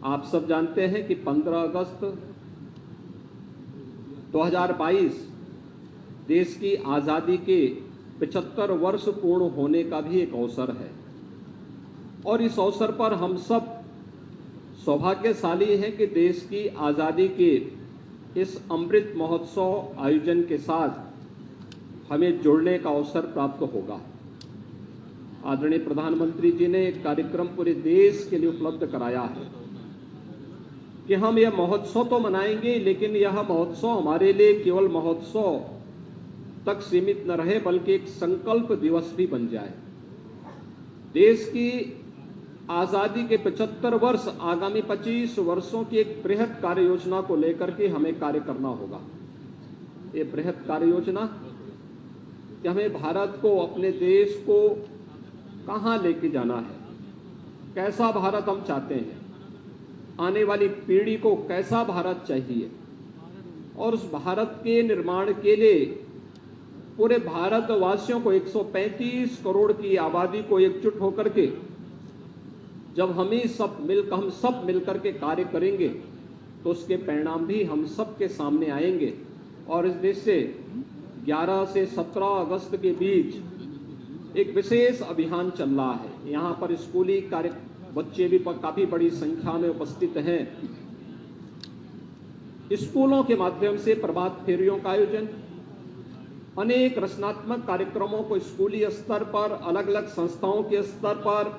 आप सब जानते हैं कि 15 अगस्त 2022 देश की आज़ादी के 75 वर्ष पूर्ण होने का भी एक अवसर है और इस अवसर पर हम सब सौभाग्यशाली हैं कि देश की आज़ादी के इस अमृत महोत्सव आयोजन के साथ हमें जुड़ने का अवसर प्राप्त होगा। आदरणीय प्रधानमंत्री जी ने एक कार्यक्रम पूरे देश के लिए उपलब्ध कराया है कि हम यह महोत्सव तो मनाएंगे, लेकिन यह महोत्सव हमारे लिए केवल महोत्सव तक सीमित न रहे बल्कि एक संकल्प दिवस भी बन जाए। देश की आजादी के 75 वर्ष आगामी 25 वर्षों की एक बृहद कार्य योजना को लेकर के हमें कार्य करना होगा। ये बृहद कार्य योजना कि हमें भारत को, अपने देश को कहां लेके जाना है, कैसा भारत हम चाहते हैं, आने वाली पीढ़ी को कैसा भारत चाहिए और उस भारत के निर्माण के लिए पूरे भारतवासियों को 135 करोड़ की आबादी को एकजुट होकर के जब हम सब मिलकर के कार्य करेंगे तो उसके परिणाम भी हम सब के सामने आएंगे। और इस देश से 11 से 17 अगस्त के बीच एक विशेष अभियान चल रहा है। यहाँ पर स्कूली कार्य बच्चे भी काफी बड़ी संख्या में उपस्थित हैं। स्कूलों के माध्यम से प्रभात फेरियों का आयोजन, अनेक रचनात्मक कार्यक्रमों को स्कूली स्तर पर, अलग अलग संस्थाओं के स्तर पर,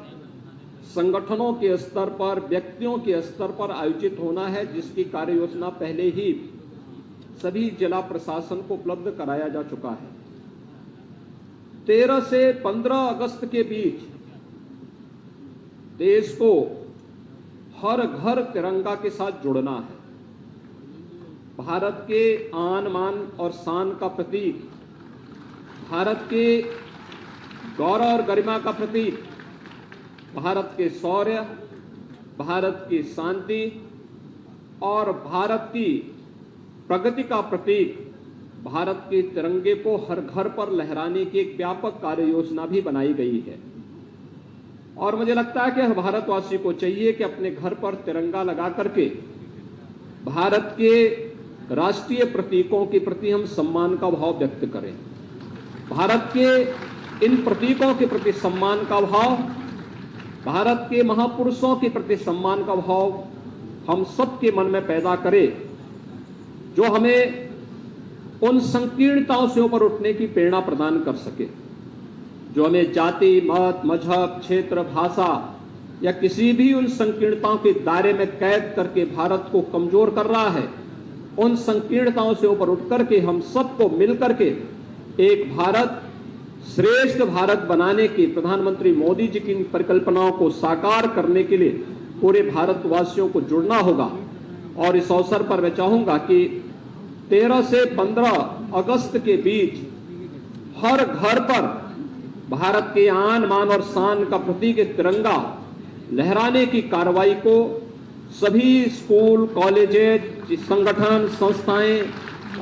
संगठनों के स्तर पर, व्यक्तियों के स्तर पर आयोजित होना है, जिसकी कार्य योजना पहले ही सभी जिला प्रशासन को उपलब्ध कराया जा चुका है। 13 से 15 अगस्त के बीच देश को हर घर तिरंगा के साथ जुड़ना है। भारत के आन मान और शान का प्रतीक, भारत के गौरव और गरिमा का प्रतीक, भारत के शौर्य, भारत की शांति और भारत की प्रगति का प्रतीक भारत के तिरंगे को हर घर पर लहराने की एक व्यापक कार्य योजना भी बनाई गई है। और मुझे लगता है कि हर भारतवासी को चाहिए कि अपने घर पर तिरंगा लगा करके भारत के राष्ट्रीय प्रतीकों के प्रति हम सम्मान का भाव व्यक्त करें। भारत के इन प्रतीकों के प्रति सम्मान का भाव, भारत के महापुरुषों के प्रति सम्मान का भाव हम सबके मन में पैदा करें, जो हमें उन संकीर्णताओं से ऊपर उठने की प्रेरणा प्रदान कर सके, जो हमें जाति, मत, मजहब, क्षेत्र, भाषा या किसी भी उन संकीर्णताओं के दायरे में कैद करके भारत को कमजोर कर रहा है। उन संकीर्णताओं से ऊपर उठ करके हम सबको मिलकर के एक भारत, श्रेष्ठ भारत बनाने की प्रधानमंत्री मोदी जी की परिकल्पनाओं को साकार करने के लिए पूरे भारतवासियों को जुड़ना होगा। और इस अवसर पर मैं चाहूंगा कि 13 से 15 अगस्त के बीच हर घर पर भारत के आन मान और शान का प्रतीक तिरंगा लहराने की कार्रवाई को सभी स्कूल, कॉलेजेज, संगठन, संस्थाएं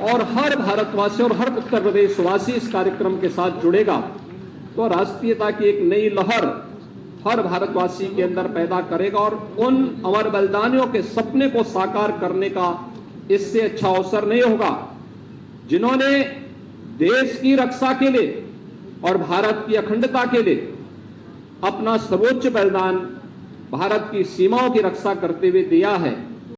और हर भारतवासी और हर उत्तर प्रदेशवासी इस कार्यक्रम के साथ जुड़ेगा तो राष्ट्रीयता की एक नई लहर हर भारतवासी के अंदर पैदा करेगा और उन अमर बलिदानियों के सपने को साकार करने का इससे अच्छा अवसर नहीं होगा, जिन्होंने देश की रक्षा के लिए और भारत की अखंडता के लिए अपना सर्वोच्च बलिदान भारत की सीमाओं की रक्षा करते हुए दिया है।